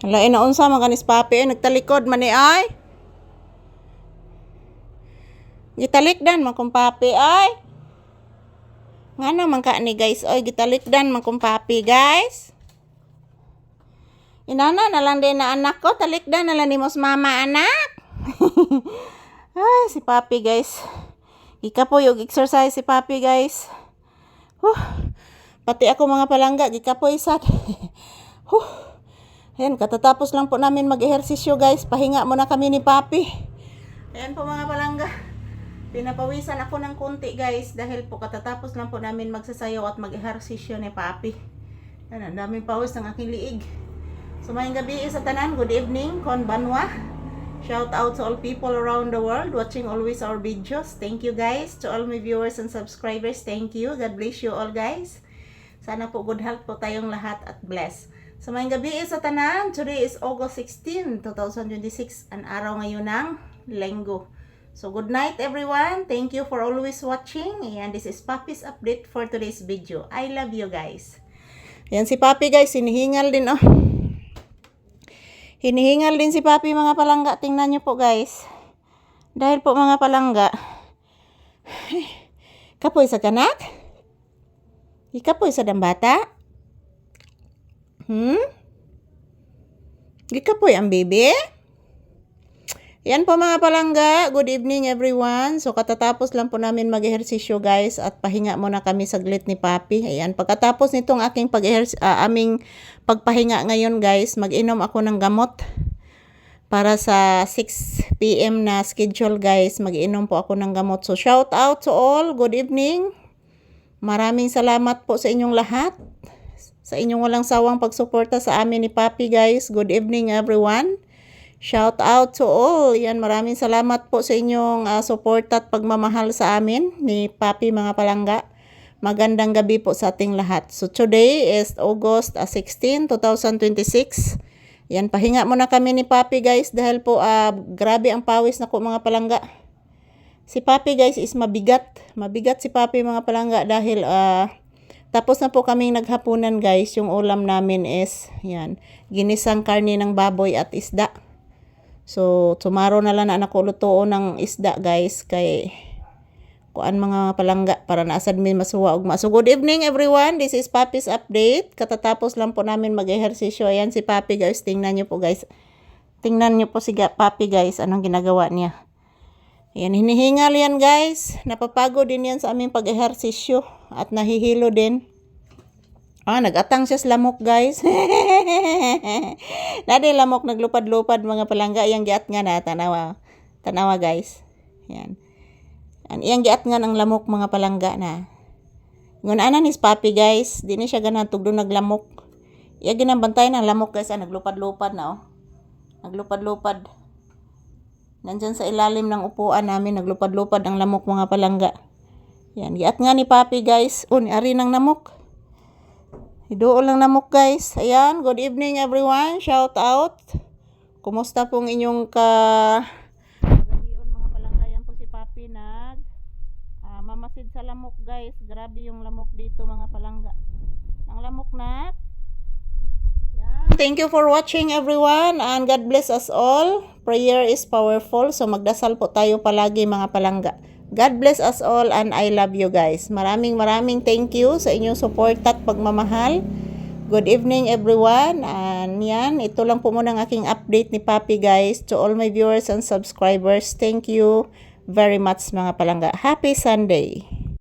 Hala, inaunsa man kanis papi ay nagtalikod man ni ay. Gitalikdan man kung papi ay. Ngano man ka ni guys, oy gitalikdan man kung papi guys. Inana na lang din na anak ko, talikdan na lang ni mos mama anak. Ay, si papi guys. Ika po yung exercise si papi guys. Pati ako mga palangga, gikapoy sad. Ayan, katatapos lang po namin mag-ehersisyo guys. Pahinga muna kami ni papi. Ayan po mga palangga. Pinapawisan ako ng konti guys. Dahil po katatapos lang po namin magsasayaw at mag-ehersisyo ni papi. Ayan, ang daming pawis ng aking liig. So mayang gabi sa tanan, good evening, konbanwa. Shout out to all people around the world watching always our videos. Thank you guys. To all my viewers and subscribers, thank you. God bless you all guys. Sana po good health po tayong lahat at bless. So mayang gabi sa tanan, today is August 16, 2026. Ang araw ngayon ng Linggo. So good night everyone. Thank you for always watching. And this is Papi's update for today's video. I love you guys. Yan si Papi guys, hinihingal din oh. Hinihingal din si Papi mga palangga. Tingnan nyo po guys. Dahil po mga palangga. Kapoy sa kanak? Ikapoy sa dambata? Ikapoy ang bebe? Yan po mga palangga. Good evening everyone. So katatapos lang po namin mag-ehersisyo guys. At pahinga muna kami saglit ni Papi. Ayan. Pagkatapos nitong aking aming pagpahinga ngayon guys. Mag-inom ako ng gamot. Para sa 6 PM na schedule guys. Mag-inom po ako ng gamot. So shout out to all. Good evening. Maraming salamat po sa inyong lahat. Sa inyong walang sawang pagsuporta sa amin ni Papi guys. Good evening everyone. Shout out to all. Yan, maraming salamat po sa inyong support at pagmamahal sa amin ni Papi mga palangga. Magandang gabi po sa ating lahat. So today is August 16, 2026. Yan, pahinga muna kami ni Papi guys dahil po grabe ang pawis na po mga palangga. Si Papi guys is mabigat. Mabigat si Papi mga palangga dahil tapos na po kaming naghapunan guys. Yung ulam namin is yan, ginisang karne ng baboy at isda. So, tomorrow na lang na ako lutoon ng isda guys kay kuan mga palangga para naasad mi masuwa ugma. So, good evening everyone. This is Papi's update. Katatapos lang po namin mag-ehersisyo. Ayan si Papi guys. Tingnan nyo po guys. Tingnan nyo po si Papi guys. Anong ginagawa niya. Ayan, hinihingal yan guys. Napapagod din yan sa aming pag-ehersisyo. At nahihilo din. Nagatang siya sa lamok guys. Nadi lamok naglupad-lupad mga palangga. Iyang giat nga na. Tanawa. Tanawa guys. Yan. Iyang giat nga ng lamok mga palangga na. Ngunanan is Papi guys. Di na siya ganang tugdo naglamok. Iya ginabantay ng lamok guys. Naglupad-lupad na oh. Naglupad-lupad. Nandyan sa ilalim ng upuan namin. Naglupad-lupad ang lamok mga palangga. Yan. Giat nga ni Papi guys. Ari ng lamok. Idool lang namok guys. Ayan, good evening everyone. Shout out. Kumusta pong inyong kagahion mga palangga? Yan po si Papi mamasid sa lamok guys. Grabe yung lamok dito mga palangga. Ang lamok na. Yan. Thank you for watching everyone and God bless us all. Prayer is powerful. So magdasal po tayo palagi mga palangga. God bless us all and I love you guys. Maraming thank you sa inyong support at pagmamahal. Good evening everyone. And yan, ito lang po muna ang aking update ni Papi guys. To all my viewers and subscribers, thank you very much mga palangga. Happy Sunday!